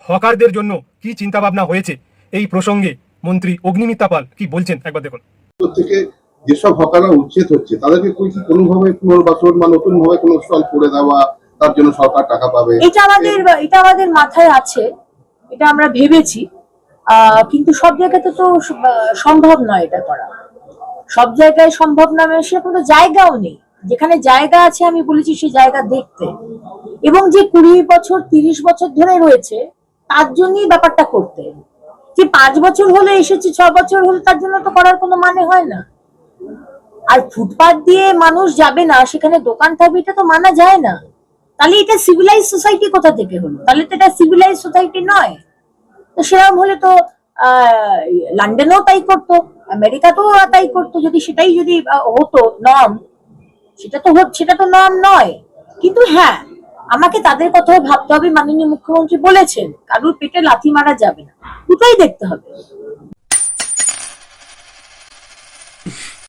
হকারদের জন্য কি চিন্তা ভাবনা হয়েছে এই প্রসঙ্গে মন্ত্রী অগ্নিমিত্রা পাল কি বলছেন একবার দেখুন। থেকে যেসব হকাররা উচ্ছেদ হচ্ছে তাদেরকে কি কোনোভাবে পুনর্বাসন বা নতুন ভাবে কোনো স্টল করে দেওয়া, তার জন্য সরকার টাকা পাবে? এটা আমাদের মাথায় আছে, এটা আমরা ভেবেছি, কিন্তু সব জায়গাতে তো সম্ভব নয় এটা করা। সব জায়গায় সম্ভব না, সেরকম তো জায়গাও নেই। যেখানে জায়গা আছে আমি বলেছি সেই জায়গা দেখতে, এবং যে 20 বছর 30 বছর ধরে রয়েছে তার জন্যই ব্যাপারটা করতে। যে 5 বছর হলে এসেছে, 6 বছর হলে, তার জন্য তো করার কোনো মানে হয় না। আর ফুটপাত দিয়ে মানুষ যাবে না, সেখানে দোকান থাকবে, এটা তো মানা যায় না। তাহলে এটা সিভিলাইজ সোসাইটি কোথা থেকে হলো? তাহলে তো এটা সিভিলাইজ সোসাইটি নয়। তো সেরকম হলে তো লন্ডনেও তাই করতো, আমেরিকাতেও ওরা তাই করতো। যদি হতো নর্ম, সেটা তো নর্ম নয়। কিন্তু হ্যাঁ, আমাকে তাদের কথাও ভাবতে হবে। মাননীয় মুখ্যমন্ত্রী বলেছেন কারুর পেটে লাথি মারা যাবে না, দুটোই দেখতে হবে।